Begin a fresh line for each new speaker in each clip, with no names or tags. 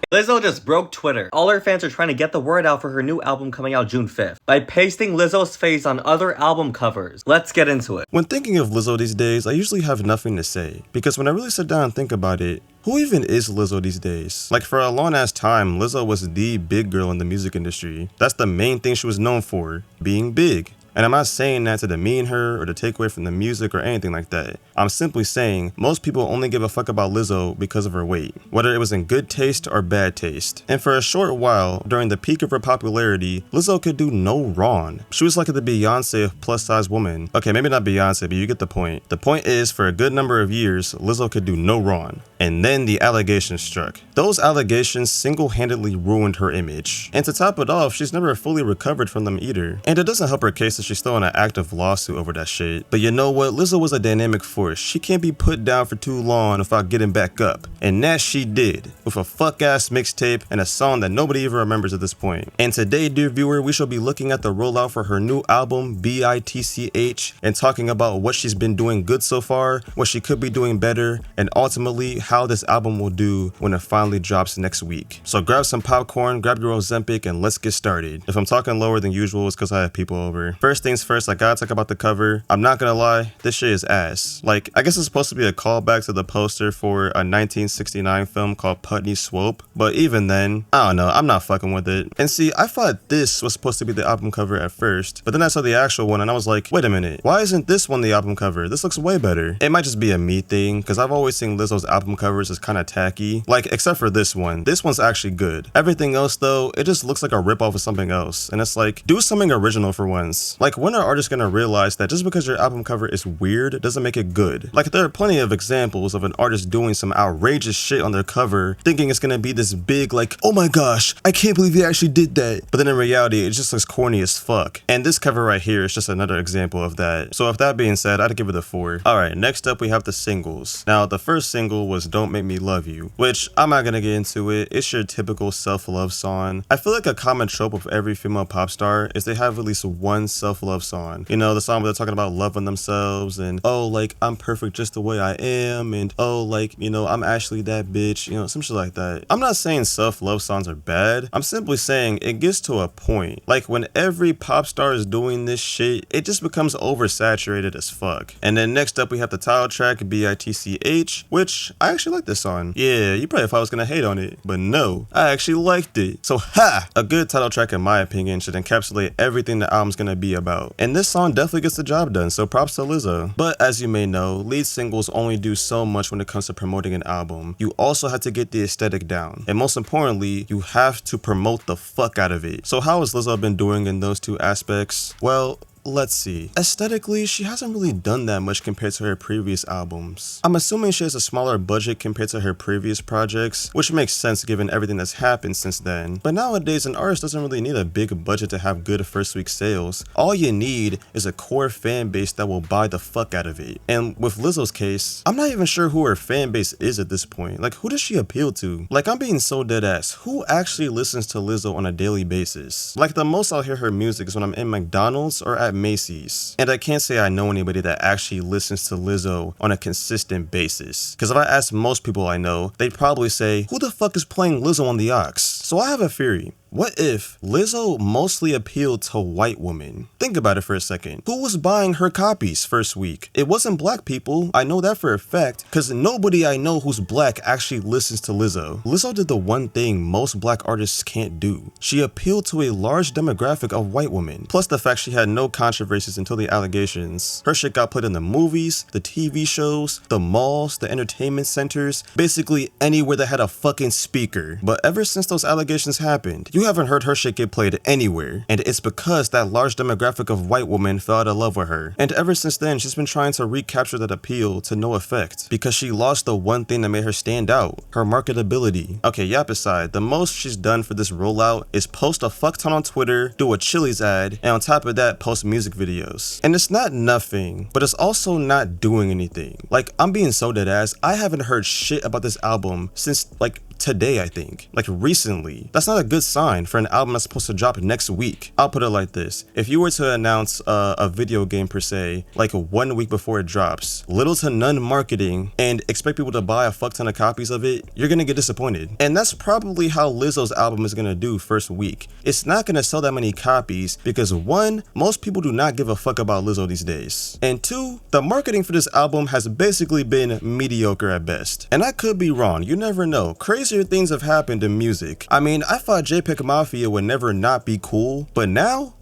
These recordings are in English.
Lizzo just broke Twitter. All her fans are trying to get the word out for her new album coming out June 5th by pasting Lizzo's face on other album covers. Let's get into it.
When thinking of Lizzo these days, I usually have nothing to say, because when I really sit down and think about it, who even is Lizzo these days? Like, for a long ass time, Lizzo was the big girl in the music industry. That's the main thing she was known for, being big. And I'm not saying that to demean her or to take away from the music or anything like that. I'm simply saying most people only give a fuck about Lizzo because of her weight, whether it was in good taste or bad taste. And for a short while, during the peak of her popularity, Lizzo could do no wrong. She was like the Beyonce of plus size women. Okay, maybe not Beyonce, but you get the point. The point is, for a good number of years, Lizzo could do no wrong. And then the allegations struck. Those allegations single-handedly ruined her image. And to top it off, she's never fully recovered from them either. And it doesn't help her case that she's still in an active lawsuit over that shit. But you know what? Lizzo was a dynamic force. She can't be put down for too long without getting back up. And that she did, with a fuck-ass mixtape and a song that nobody even remembers at this point. And today, dear viewer, we shall be looking at the rollout for her new album, BITCH, and talking about what she's been doing good so far, what she could be doing better, and ultimately how this album will do when it finally drops next week. So grab some popcorn, grab your Ozempic, and let's get started. If I'm talking lower than usual, it's because I have people over. First things first, I gotta talk about the cover. I'm not gonna lie, this shit is ass. Like, I guess it's supposed to be a callback to the poster for a 1969 film called Putney Swope, but even then, I don't know, I'm not fucking with it. And see, I thought this was supposed to be the album cover at first, but then I saw the actual one and I was like, wait a minute, why isn't this one the album cover? This looks way better. It might just be a me thing, because I've always seen Lizzo's album covers as kind of tacky, like, except for this one. This one's actually good. Everything else though, it just looks like a ripoff of something else, and it's like, do something original for once. Like, when are artists gonna realize that just because your album cover is weird doesn't make it good? Like, there are plenty of examples of an artist doing some outrageous shit on their cover, thinking it's gonna be this big, like, oh my gosh, I can't believe he actually did that. But then in reality, it just looks corny as fuck. And this cover right here is just another example of that. So with that being said, I'd give it a 4. Alright, next up we have the singles. Now, the first single was Don't Make Me Love You, which I'm not gonna get into it. It's your typical self-love song. I feel like a common trope of every female pop star is they have at least one self-love song. You know, the song where they're talking about loving themselves and, oh, like, I'm perfect just the way I am, and, oh, like, you know, I'm actually that bitch, you know, some shit like that. I'm not saying self-love songs are bad. I'm simply saying it gets to a point. Like, when every pop star is doing this shit, it just becomes oversaturated as fuck. And then next up, we have the title track, BITCH, which I actually like this song. Yeah, you probably thought I was gonna hate on it, but no, I actually liked it. So, ha! A good title track, in my opinion, should encapsulate everything the album's gonna be about. And this song definitely gets the job done, so props to Lizzo. But as you may know, lead singles only do so much when it comes to promoting an album. You also have to get the aesthetic down. And most importantly, you have to promote the fuck out of it. So how has Lizzo been doing in those two aspects? Well, let's see. Aesthetically, she hasn't really done that much compared to her previous albums. I'm assuming she has a smaller budget compared to her previous projects, which makes sense given everything that's happened since then. But nowadays, an artist doesn't really need a big budget to have good first week sales. All you need is a core fan base that will buy the fuck out of it. And with Lizzo's case, I'm not even sure who her fan base is at this point. Like, who does she appeal to? Like, I'm being so dead ass. Who actually listens to Lizzo on a daily basis? Like, the most I'll hear her music is when I'm in McDonald's or at Macy's. And I can't say I know anybody that actually listens to Lizzo on a consistent basis. Because if I ask most people I know, they'd probably say, who the fuck is playing Lizzo on the aux? So I have a theory. What if Lizzo mostly appealed to white women? Think about it for a second. Who was buying her copies first week? It wasn't black people. I know that for a fact, because nobody I know who's black actually listens to Lizzo. Lizzo did the one thing most black artists can't do. She appealed to a large demographic of white women. Plus the fact she had no controversies until the allegations. Her shit got played in the movies, the TV shows, the malls, the entertainment centers, basically anywhere that had a fucking speaker. But ever since those allegations happened, you haven't heard her shit get played anywhere, and it's because that large demographic of white women fell out of love with her. And ever since then, she's been trying to recapture that appeal to no effect, because she lost the one thing that made her stand out, her marketability. Okay, yap aside, the most she's done for this rollout is post a fuck ton on Twitter, do a Chili's ad, and on top of that, post music videos. And it's not nothing, but it's also not doing anything. Like, I'm being so dead ass, I haven't heard shit about this album since, like, today, I think. Like recently. That's not a good sign for an album that's supposed to drop next week. I'll put it like this. If you were to announce a video game per se, like 1 week before it drops, little to none marketing, and expect people to buy a fuck ton of copies of it, you're gonna get disappointed. And that's probably how Lizzo's album is gonna do first week. It's not gonna sell that many copies because 1, most people do not give a fuck about Lizzo these days. And 2, the marketing for this album has basically been mediocre at best. And I could be wrong, you never know. Crazier things have happened in music. I mean, I thought JPEG Mafia would never not be cool, but now,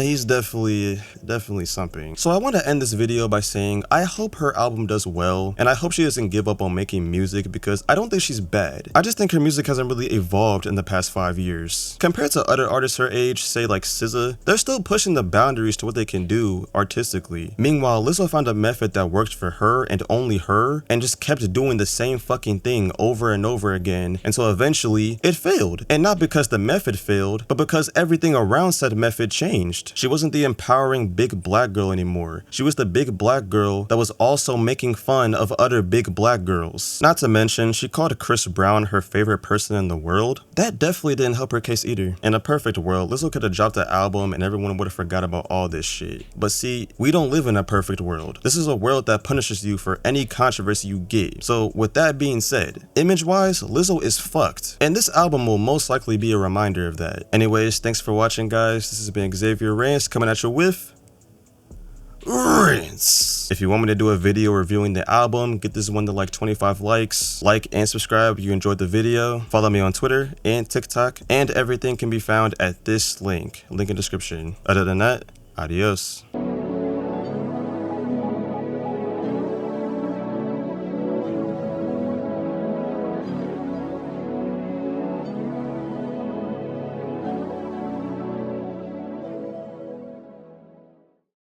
he's definitely something. So I want to end this video by saying I hope her album does well, and I hope she doesn't give up on making music because I don't think she's bad. I just think her music hasn't really evolved in the past 5 years. Compared to other artists her age, say like SZA, they're still pushing the boundaries to what they can do artistically. Meanwhile, Lizzo found a method that worked for her and only her, and just kept doing the same fucking thing over and over again until eventually it failed. And not because the method failed, but because everything around said method changed. She wasn't the empowering big black girl anymore. She was the big black girl that was also making fun of other big black girls. Not to mention, she called Chris Brown her favorite person in the world. That definitely didn't help her case either. In a perfect world, Lizzo could have dropped the album and everyone would have forgot about all this shit. But see, we don't live in a perfect world. This is a world that punishes you for any controversy you get. So with that being said, image-wise, Lizzo is fucked. And this album will most likely be a reminder of that. Anyways, thanks for watching, guys. This has been Xavier Rants coming at you with Rants. If you want me to do a video reviewing the album, get this one to like 25 likes. Like and subscribe if you enjoyed the video. Follow me on Twitter and TikTok, and everything can be found at this link in description. Other than that, adios.